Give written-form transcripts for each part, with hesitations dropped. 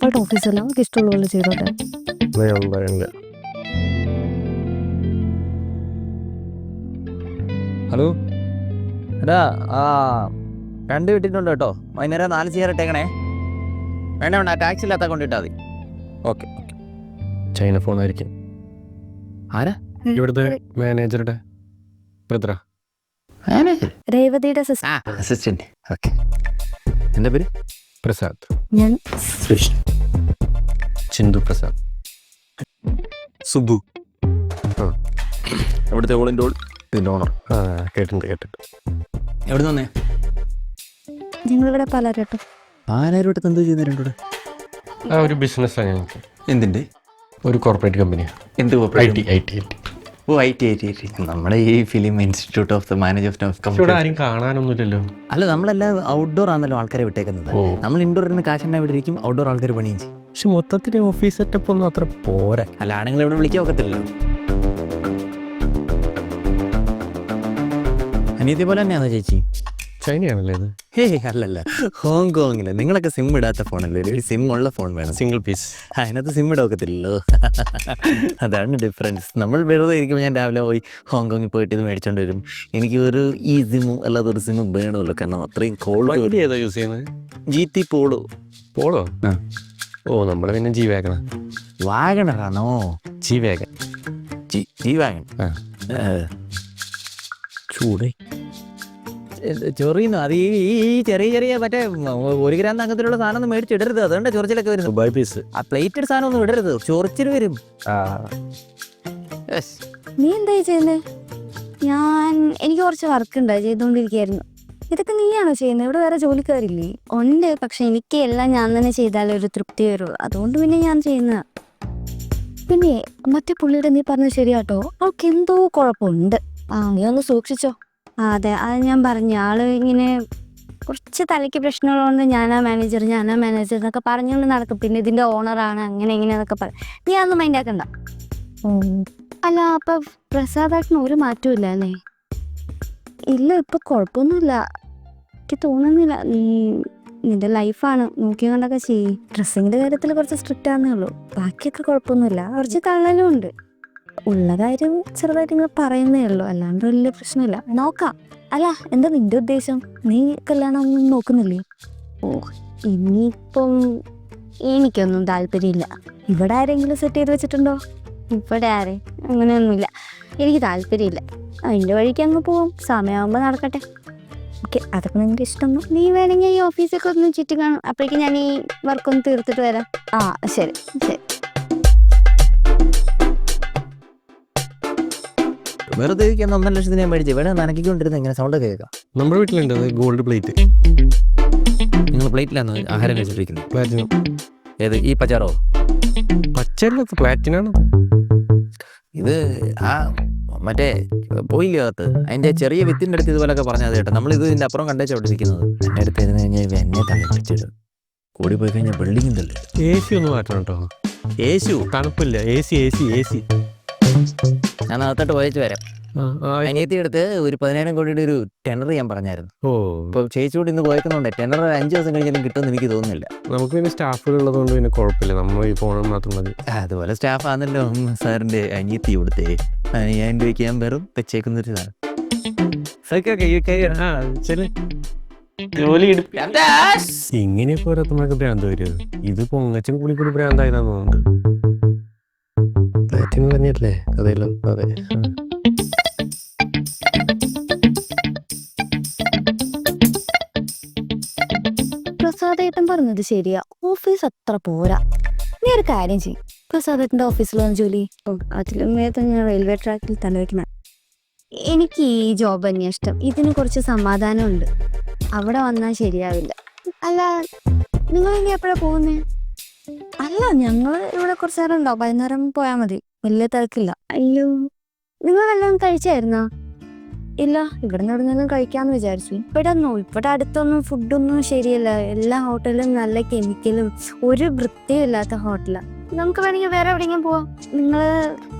അവളുടെ ഓഫീസല്ല, അവൾക്ക് ഇഷ്ടമുള്ള പോലെ ചെയ്തോട്ടെ. ഹലോ എടാ, രണ്ട് കിട്ടിയിട്ടുണ്ട് കേട്ടോ. വൈകുന്നേരം 4 ചെയ്യാൻ ഇട്ടേക്കണേ. വേണ്ട വേണ്ട, ടാക്സി ഇല്ലാത്ത കൊണ്ടിട്ടാൽ മതി. Okay okay. ചൈന ഫോണായിരിക്കും. ആരാ? ഇവിടുത്തെ മാനേജറുടെ ബ്രദറാ. രേവതിയുടെ സിസ്റ്റർ. അസിസ്റ്റന്റ്. ഓക്കെ. എന്താ പേര്? പ്രസാദ്. ഞാൻ ചിന്തു പ്രസാദ്. സുബു. എവിടുത്തെ ഓളിൻ്റെ ഓൾ? ഇതിൻ്റെ ഓണർ. കേട്ടിട്ടുണ്ട്. എവിടെ നിന്ന് വന്നേ? ഞങ്ങളിവിടെ പലരട്ടോ. പാലാരോട്ട് എന്തോ ചെയ്യുന്ന രണ്ടൂടെ? ഒരു ബിസിനസ്സാണ് ഞങ്ങൾക്ക്. എന്തിൻ്റെ? ഒരു കോർപ്പറേറ്റ് കമ്പനിയാണ്. എന്ത് IT. Oh, IT. നമ്മുടെ ഈ film institute of the management ഇവിടെ ആരും കാണാനൊന്നുമില്ലല്ലോ. അല്ല, നമ്മളെല്ലാം ഔട്ട്ഡോർ ആണല്ലോ ആൾക്കാരെ വിട്ടേക്കുന്നത്. നമ്മൾ ഇൻഡോർ ഇരുന്ന് കാശെണ്ണ ഇവിടെ ഇരിക്കും, ഔട്ട്ഡോർ ആൾക്കാർ പണിയും ചെയ്യും. പക്ഷെ മൊത്തത്തിൽ ഓഫീസ് സെറ്റപ്പ് ഒന്നും അത്ര പോരാ. അല്ല, ആണുങ്ങൾ ഇവിടെ വിളിക്കാൻ ഒക്കത്തില്ലല്ലോ. അനിയത്തെ പോലെ തന്നെയാണോ ചേച്ചി? ചൈനയാണല്ലേ ഇത്? അല്ലല്ല, ഹോങ്കോങ്ങില്. നിങ്ങളൊക്കെ സിം ഇടാത്ത ഫോണല്ലേ? ഒരു സിം ഉള്ള ഫോൺ വേണം. Single piece. അതിനകത്ത് സിം ഇടാൻ ഒക്കത്തില്ലല്ലോ. അതാണ് ഡിഫറൻസ്. നമ്മൾ വെറുതെ ഇരിക്കുമ്പോൾ ഞാൻ രാവിലെ പോയി ഹോങ്കോങ്ങിൽ പോയിട്ട് ഇത് മേടിച്ചോണ്ട് വരും. എനിക്ക് ഒരു ഈ സിമ്മും അല്ലാതെ ഒരു സിമ്മും വേണമല്ലോ, കാരണം അത്രയും കോൾഡ്. ഏതാ യൂസ് ചെയ്യുന്നത്? GT polo. പോളോ? ഓ, നമ്മള് പിന്നെ ജി വാഗണ. വാഗണറാണോ? G wagon. G wagon. ചൂടേ ചൊറിയുന്നു. അത് ഈ ചെറിയ മറ്റേ 1 ഗ്രാം തങ്കത്തിലുള്ള സാധനം ഒന്നും മേടിച്ചിടരുത്. അതുകൊണ്ട് ചൊറിച്ചിലൊക്കെ വരും. Dubai piece. ആ പ്ലേറ്റഡ് സാധനം ഒന്നും ഇടരുത്, ചൊറിച്ചിൽ വരും. നീ എന്തായി ചെയ്യുന്നത്? എനിക്ക് കുറച്ച് വർക്ക് ഉണ്ട്, ചെയ്തുകൊണ്ടിരിക്കുകയായിരുന്നു. ഇതൊക്കെ നീയാണോ ചെയ്യുന്നത്? ഇവിടെ വേറെ ജോലിക്കാരില്ലേ? ഉണ്ട്, പക്ഷെ എനിക്ക് എല്ലാം ഞാൻ തന്നെ ചെയ്താലേ ഒരു തൃപ്തി വരുള്ളൂ. അതുകൊണ്ട് പിന്നെ ഞാൻ ചെയ്യുന്ന. പിന്നെ മറ്റേ പുള്ളിയുടെ നീ പറഞ്ഞത് ശരിയാട്ടോ, അവൾക്ക് എന്തോ കുഴപ്പമുണ്ട്. നീ ഒന്ന് സൂക്ഷിച്ചോ. അതെ, അത് ഞാൻ പറഞ്ഞു. ആള് ഇങ്ങനെ കുറച്ച് തലയ്ക്ക് പ്രശ്നമുള്ളതുകൊണ്ട് ഞാനാ മാനേജർ എന്നൊക്കെ പറഞ്ഞുകൊണ്ട് നടക്കും. പിന്നെ ഇതിന്റെ ഓണറാണ് അങ്ങനെ എന്നൊക്കെ പറയും. നീ അതൊന്നും മൈൻഡ് ആക്കണ്ട. അല്ല, അപ്പൊ പ്രസാദേട്ടന് ഒരു മാറ്റവും ഇല്ല അല്ലേ? ഇല്ല, ഇപ്പൊ കുഴപ്പമൊന്നുമില്ല. എനിക്ക് തോന്നുന്നില്ല. നിന്റെ ലൈഫാണ്, നോക്കി കണ്ടൊക്കെ ചെയ്യും. ഡ്രസ്സിങ്ങിന്റെ കാര്യത്തിൽ കുറച്ച് സ്ട്രിക്റ്റ് ആണെന്നേ ഉള്ളൂ. ബാക്കിയൊക്കെ കുഴപ്പമൊന്നുമില്ല. കുറച്ച് തള്ളലും ഉണ്ട്. ഉള്ള കാര്യം ചെറുതായിട്ട് ഇങ്ങനെ പറയുന്നേ ഉള്ളൂ, അല്ലാണ്ട് വലിയ പ്രശ്നമില്ല. നോക്കാം. അല്ല, എന്താ നിന്റെ ഉദ്ദേശം? നീ കല്യാണം ഒന്നും നോക്കുന്നില്ലേ? ഓ, ഇനിയിപ്പം എനിക്കൊന്നും താല്പര്യമില്ല. ഇവിടെ ആരെങ്കിലും സെറ്റ് ചെയ്ത് വെച്ചിട്ടുണ്ടോ? ഇവിടെ ആരെ അങ്ങനെയൊന്നുമില്ല. എനിക്ക് താല്പര്യമില്ല. അതിൻ്റെ വഴിക്ക് അങ്ങ് പോവും. സമയമാകുമ്പോൾ നടക്കട്ടെ. ഓക്കെ, അതൊക്കെ നിന്റെ ഇഷ്ടം. നീ വേണമെങ്കിൽ ഈ ഓഫീസൊക്കെ ഒന്ന് ചുറ്റി കാണും. അപ്പോഴേക്കും ഞാൻ ഈ വർക്കൊന്ന് തീർത്തിട്ട് വരാം. ശരി. വെറുതെ 1.5 ലക്ഷത്തിന് ഞാൻ മേടിച്ചു. ഇവിടെ നനക്കിക്കൊണ്ടിരുന്ന എങ്ങനെ സൗണ്ട് കേൾക്കാം? നമ്മുടെ വീട്ടിലുണ്ട് ഗോൾഡ് പ്ലേറ്റ്. നിങ്ങൾ പ്ലേറ്റിലാണ് ആഹാരം കഴിച്ചിട്ടിരിക്കുന്നത്? പ്ലാറ്റിനം. ഏത്, ഈ പച്ചാറോ? പച്ചല്ല, പ്ലാറ്റിനാണ് ഇത്. മറ്റേ പോയില്ലേ അകത്ത്, അതിന്റെ ചെറിയ വിത്തിന്റെ അടുത്ത് ഇതുപോലൊക്കെ പറഞ്ഞാൽ കേട്ടോ. നമ്മൾ ഇതിന്റെ അപ്പുറം കണ്ടേച്ചാ അവിടെ ഇരിക്കുന്നത്. എൻ്റെ അടുത്ത് ഇരുന്ന് കഴിഞ്ഞാൽ എന്നെ തള്ളി പിടിച്ചിടും. കൂടി പോയി കഴിഞ്ഞാൽ ബിൽഡിംഗ് തള്ളി. AC ഒന്ന് മാറ്റണം കേട്ടോ. AC തണുപ്പില്ല. AC. ഞാൻ അകത്തോട്ട് പോയച്ചു വരാം. അനിയത്തി എടുത്ത് ഒരു 10,000 കോടിയുടെ ഒരു ടെൻഡർ ഞാൻ പറഞ്ഞായിരുന്നു. ഇപ്പൊ ചേച്ചി കൂടി ഇന്ന് പോയേക്കുന്നുണ്ട്. ടെൻഡർ 5 ദിവസം കഴിഞ്ഞാലും കിട്ടുമെന്ന് എനിക്ക് തോന്നുന്നില്ല. നമുക്ക് പിന്നെ സ്റ്റാഫുകളുള്ളത് കൊണ്ട് പിന്നെ കുഴപ്പമില്ല, നമ്മൾ ഈ ഫോൺ മാത്രം മതി. അതുപോലെ സ്റ്റാഫ് ആണല്ലോ സാറിന്റെ അനിയത്തി ഇവിടുത്തെ. 5,000 രൂപയ്ക്ക് ഞാൻ വെറും വെച്ചേക്കുന്നൊരു സാധനം. ഇങ്ങനെയൊക്കെ ഓരോരുത്തർക്ക് ഭ്രാന്ത് വരുന്നത്. ഇത് പൊങ്ങച്ചും കൂടി ഭ്രാന്തായതാന്ന് തോന്നുന്നുണ്ട്. പ്ലാറ്റിനം തന്നെയല്ലേ? അതെല്ലോ. അതെ. പ്രസാദേട്ടൻ പറഞ്ഞത് ശരിയാ, ഓഫീസ് അത്ര പോരാ. നീ ഒരു കാര്യം ചെയ്യും, പ്രസാദേട്ടൻ്റെ ഓഫീസിലാണ് ജോലി. അതിലും വേദം ഞാൻ റെയിൽവേ ട്രാക്കിൽ തലവയ്ക്കണം. എനിക്ക് ഈ ജോബ് തന്നെയാണ് ഇഷ്ടം. ഇതിന് കുറച്ച് സമാധാനമുണ്ട്. അവിടെ വന്നാൽ ശരിയാവില്ല. അല്ല, നിങ്ങൾ ഇനി എപ്പോഴാണ് പോകുന്നേ? അല്ല, ഞങ്ങൾ ഇവിടെ കുറച്ച് നേരം ഉണ്ടാവും. വൈകുന്നേരം പോയാൽ മതി, വലിയ തിരക്കില്ല. അയ്യോ, നിങ്ങൾ വല്ലതും കഴിച്ചായിരുന്നോ? ഇല്ല, ഇവിടെ നിന്ന് എവിടെന്നെങ്കിലും കഴിക്കാമെന്ന് വിചാരിച്ചു. ഇവിടെ അടുത്തൊന്നും ഫുഡൊന്നും ശരിയല്ല. എല്ലാ ഹോട്ടലും നല്ല കെമിക്കലും ഒരു വൃത്തിയും ഇല്ലാത്ത ഹോട്ടലാണ്. നമുക്ക് വേണമെങ്കിൽ വേറെ എവിടെയെങ്കിലും പോവാം. നിങ്ങൾ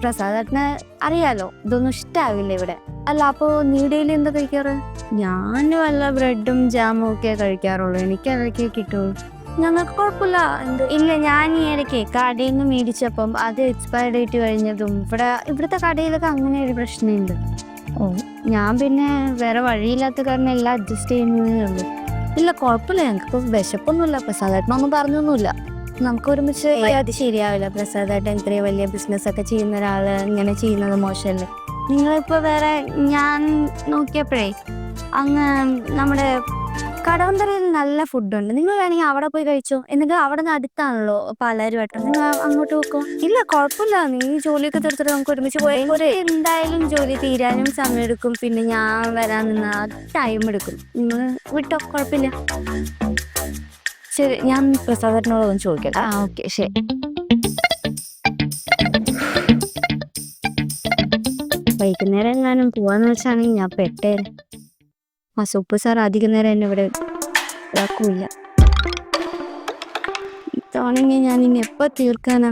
പ്രസാദേട്ടനെ അറിയാലോ, ഇതൊന്നും ഇഷ്ടാവില്ല ഇവിടെ. അല്ല, അപ്പോൾ നീ ഡെയിലി എന്താ കഴിക്കാറ്? ഞാൻ വല്ല ബ്രെഡും ജാമും ഒക്കെ കഴിക്കാറുള്ളൂ. എനിക്ക് അതൊക്കെ കിട്ടുള്ളൂ. ഞങ്ങൾക്ക് കുഴപ്പമില്ല. ഇല്ല, ഞാൻ ഈ ഇടയ്ക്ക് കടയിൽ നിന്ന് മേടിച്ചപ്പം അത് എക്സ്പയർ ഡേറ്റ് കഴിഞ്ഞതും ഇവിടുത്തെ കടയിലൊക്കെ അങ്ങനെ ഒരു പ്രശ്നമുണ്ട്. ഞാൻ പിന്നെ വേറെ വഴിയില്ലാത്ത കാരണം എല്ലാം അഡ്ജസ്റ്റ് ചെയ്യുന്നതേ ഉള്ളൂ. ഇല്ല, കുഴപ്പമില്ല, ഞങ്ങൾക്ക് വിശപ്പൊന്നുമില്ല. പ്രസാദേട്ടനൊന്നും പറഞ്ഞൊന്നുമില്ല. നമുക്ക് ഒരുമിച്ച് അത് ശരിയാവില്ല. പ്രസാദേട്ടൻ ഇത്രയും വലിയ ബിസിനസ്സൊക്കെ ചെയ്യുന്ന ഒരാള് ഇങ്ങനെ ചെയ്യുന്നത് മോശമല്ലേ. നിങ്ങളിപ്പോൾ വേറെ ഞാൻ നോക്കിയപ്പോഴേ അങ്ങ് നമ്മുടെ കടവന്തറയിൽ നല്ല ഫുഡുണ്ട്. നിങ്ങൾ വേണമെങ്കിൽ അവിടെ പോയി കഴിച്ചോ. എന്നിട്ട് അവിടെ നിന്ന് അടുത്താണല്ലോ പാലാരിവട്ടം, നിങ്ങൾ അങ്ങോട്ട് പോക്കോ. ഇല്ല, കുഴപ്പമില്ല, നീ ജോലിയൊക്കെ തീർത്തിട്ട് നമുക്ക് ഒരുമിച്ച് പോയി. എന്തായാലും ജോലി തീരാനും സമയമെടുക്കും. പിന്നെ ഞാൻ വരാൻ നിന്ന ടൈം എടുക്കും. നിങ്ങൾ വിട്ടോ, കുഴപ്പമില്ല. ശരി, ഞാൻ പ്രസാദേട്ടനോടൊന്ന് ചോദിക്കാം. ഓക്കെ, ശരി. വൈകുന്നേരം എങ്ങാനും പോവാന്ന് വെച്ചാണെങ്കിൽ ഞാൻ പെട്ടേനെ. ആ സുപ്പ് സാർ അധികം നേരം എന്നെ ഇവിടെ ഇതാക്കൂല. ഇതാണെങ്കിൽ ഞാൻ ഇനി എപ്പോ തീർക്കാനാ?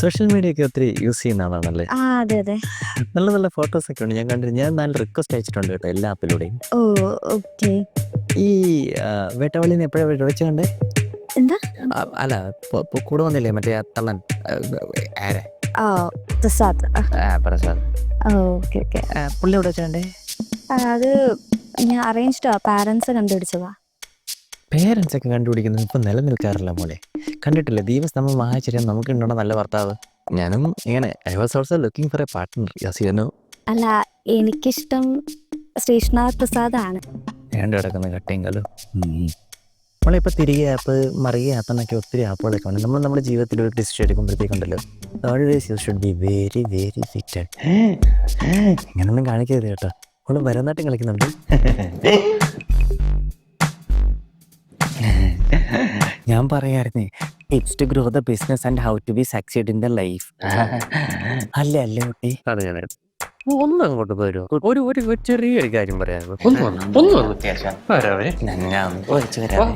സോഷ്യൽ മീഡിയ ഒക്കെ ഒത്തിരി യൂസ് ചെയ്യുന്ന ആളാണല്ലേ? ആ, അതെ അതെ. നല്ല നല്ല ഫോട്ടോസ് ഒക്കെ ഉണ്ട്, ഞാൻ കണ്ടിരുന്നു. ഞാൻ നല്ല റിക്വസ്റ്റ് അയച്ചിട്ടുണ്ട് കേട്ടോ എല്ലാ ആപ്പിലൂടെയും. ഓ, ഓക്കെ. ഈ വേട്ടവള്ളിന്ന് എപ്പോഴാണ് വെച്ച് കണ്ടേ? എന്താ? അല്ല, കൂടെ വന്നില്ലേ മറ്റേ ആ തള്ളൻ? ആരെ? ആ, പ്രസാദ്. പ്രസാദ്. Okay okay. പുള്ളി എവിടെ വെച്ചാണ്ടേ? അത് ഞാൻ അറേഞ്ച്ഡാ, പാരൻസ് കണ്ടുപിടിച്ചതാ. പേരൻസ് ഒക്കെ കണ്ടുപിടിക്കുന്നത് ഇപ്പം നിലനിൽക്കാറില്ല മോളെ. കണ്ടിട്ടില്ലേ, ദൈവസ്തംഭം മഹാചര്യം നമുക്ക് ഉണ്ടോ നല്ല ഭർത്താവ്. ഞാനും ഇങ്ങനെ I was also looking for a partner. യസിയനോ? അല്ല, എനിക്കിഷ്ടം ശ്രീഷ്ണാഥ് പ്രസാദാണ്. വേണ്ട കിടക്കുന്ന കട്ടയെങ്കാലോ. നമ്മളിപ്പോൾ തിരികെ ആപ്പ്, മറിയ ആപ്പ് എന്നൊക്കെ ഒത്തിരി ആപ്പുകളൊക്കെ ഉണ്ട്. നമ്മൾ നമ്മുടെ ജീവിതത്തിൽ ഒരു ഡിസിഷൻ എടുക്കുമ്പോഴത്തേക്കുണ്ടല്ലോ, always you should be very very fitted. ഇങ്ങനൊന്നും കാണിക്കരുത് കേട്ടോ. അവള് ഭരതനാട്യം കളിക്കുന്നുണ്ട്. ഞാൻ പറയായിരുന്നേ, tips to grow the business and how to be succeed in the life. അല്ലേ അല്ലേ കുട്ടി? ഒന്നും അങ്ങോട്ട് പോരുമോ? ഒരു ചെറിയൊരു കാര്യം പറയാമോ? ഞാൻ ചോദിച്ചു വരാം.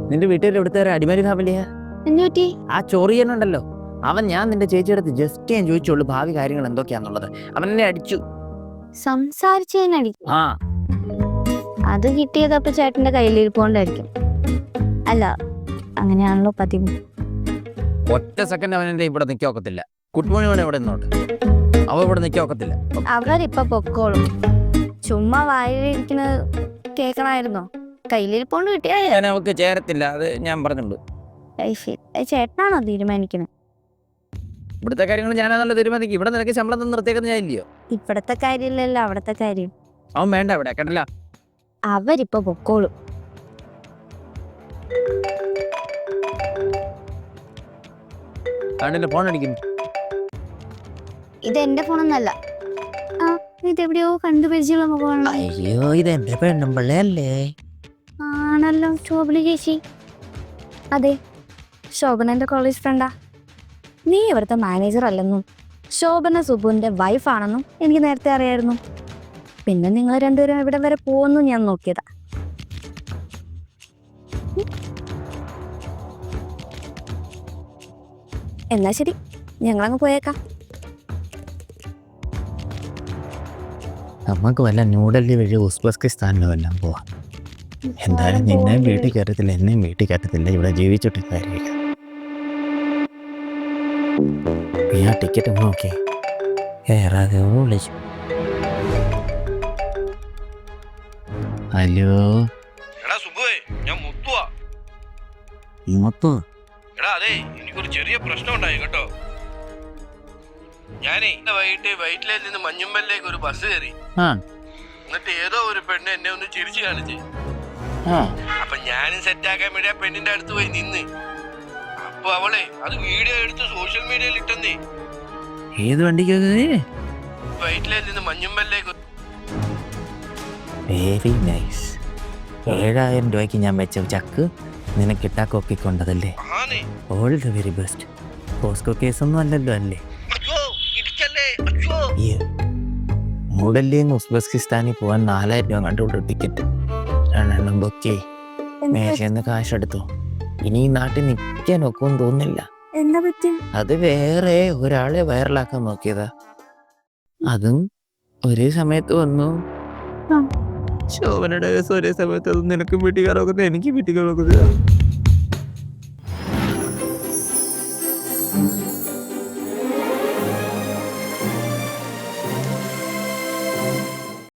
നിന്റെ വീട്ടിൽ ഇവിടുത്തെ ഒരു അടിമാലി ഫാമിലിയാ? എന്തുപറ്റി? ആ ചൊറിയനുണ്ടല്ലോ, അവൻ ഞാൻ നിന്റെ ചേച്ചിയുടെ അടുത്ത് ജസ്റ്റ് ഞാൻ ചോദിച്ചോളൂ ഭാവി കാര്യങ്ങൾ എന്തൊക്കെയാന്നുള്ളത്. അവൻ എന്നെ അടിച്ചു. സംസാരിച്ചതിനടി? ആ, അത് കിട്ടിയതപ്പോ ചേട്ടന്റെ കയ്യിലിരിപ്പോണ്ടായിരിക്കും. അല്ല, അങ്ങനെയാണല്ലോ പതിവ്. ഒറ്റ സെക്കൻഡ് അവൻ എന്റെ ഇവിടെ നിൽക്കത്തില്ല. ഗുഡ് മോർണിംഗ് ഇവിടെ നിന്നോട്ട്. അവ ഇവിടെ നിൽക്കത്തില്ല. അവരിപ്പൊ പൊക്കോളും. ചുമ്മാ വായിലിരിക്കുന്നത് കേൾക്കണായിരുന്നോ? കയ്യിലിരിപ്പോണ്ട് കിട്ടിയാ ഞാൻ അവക്ക് ചേരത്തില്ല, അത് ഞാൻ പറഞ്ഞുള്ളൂ. ചേട്ടനാണോ തീരുമാനിക്കുന്നത്? ഇവിടുത്തെ കാര്യങ്ങൾ ഞാനാണല്ലോ തീരുമാനിക്കും. ഇവിടെ നിനക്ക് ശമ്പളം തന്ന് നിർത്തിയേക്കുന്നത് ഞാൻ ഇല്ലയോ? ഇവിടത്തെ കാര്യമില്ലല്ലോ, അവിടത്തെ കാര്യം. അവൻ വേണ്ട ഇവിടെ, കേട്ടല്ല. അവരിപ്പൊ പൊക്കോളും. ഫോൺ അടിക്കുന്നു. ഇത് എന്റെ ഫോണൊന്നല്ല. ആ, ഇതെവിടെയോ കണ്ടുപരിചയമുള്ള മുഖമാണല്ലോ. അയ്യോ, ഇത് എന്റെ പെണ്ണുമ്പിള്ളയല്ലേ? ആണല്ലോ, ശോഭന ചേച്ചി. അതെ, ശോഭന എന്റെ കോളേജ് ഫ്രണ്ടാ. നീ ഇവിടുത്തെ മാനേജർ അല്ലെന്നും ശോഭന സുബുവിന്റെ വൈഫാണെന്നും എനിക്ക് നേരത്തെ അറിയായിരുന്നു. പിന്നെ നിങ്ങൾ രണ്ടുപേരും ഇവിടെ വരെ പോകുന്നു ഞാൻ നോക്കിയതാ. എന്നാ ശരി, ഞങ്ങളങ്ങ് പോയേക്കാം. നമുക്ക് വല്ല ന്യൂഡൽഹി വഴി ഉസ്ബെക്കിസ്ഥാനിലോ എല്ലാം പോവാം. എന്തായാലും നിന്നെയും വീട്ടിൽ കയറ്റത്തില്ല, എന്നെയും വീട്ടിൽ കയറ്റത്തില്ല. ഇവിടെ ജീവിച്ചിട്ട് കാര്യമില്ല. ഞാൻ ടിക്കറ്റ് നോക്കി കയറാതെ വിളിച്ചു. ഹലോ, എടാ സുബുവേ, ഞാൻ മുത്തുവാ. മുത്തു? എടാ അതെ, എനിക്കൊരു ചെറിയ പ്രശ്നം ഉണ്ടായി കേട്ടോ. ഞാനേ വൈകിട്ട് വൈറ്റിലയിൽ നിന്ന് മഞ്ഞുമ്പലിലേക്ക് ഒരു ബസ് കയറി. എന്നിട്ട് ഏതോ ഒരു പെണ്ണ് എന്നെ ഒന്ന് ചിരിച്ചു കാണിച്ച്. അപ്പൊ ഞാനും സെറ്റാക്കാൻ വേണ്ടി ആ പെണ്ണിന്റെ അടുത്ത് പോയി നിന്ന്. അപ്പൊ അവളെ അത് വീഡിയോ എടുത്ത് സോഷ്യൽ മീഡിയയിൽ ഇട്ടെന്നേ. ഏത് വണ്ടിക്ക്? വൈറ്റിലയിൽ നിന്ന് മഞ്ഞുമ്പലിലേക്ക്. Very nice. 7,000 രൂപയ്ക്ക് ഞാൻ വെച്ച ചക്ക് നിനക്ക് ഇട്ടാക്കൊപ്പിക്കൊണ്ടതല്ലേ? All the very best. POCSO കേസൊന്നും അല്ലല്ലോ അല്ലേ? ന്യൂഡൽഹിയിൽ നിന്ന് ഉസ്ബെക്കിസ്ഥാനിൽ പോകാൻ 4,000 രൂപ കണ്ടുള്ള ടിക്കറ്റ്. 2 ബുക്ക് മേശന്ന് കാശെടുത്തു. ഇനി ഈ നാട്ടിൽ നിൽക്കാൻ ഒക്കുമെന്ന് തോന്നുന്നില്ല. എന്താ പറ്റി? അത് വേറെ ഒരാളെ വൈറലാക്കാൻ നോക്കിയതാ. അതും ഒരേ സമയത്ത് വന്നു. ആ. ശോഭനയുടെ കേസ് ഒരേ സമയത്ത് അത് നിനക്കും വീട്ടുകാരൊക്കെ എനിക്ക് വീട്ടുകാരൊക്കെ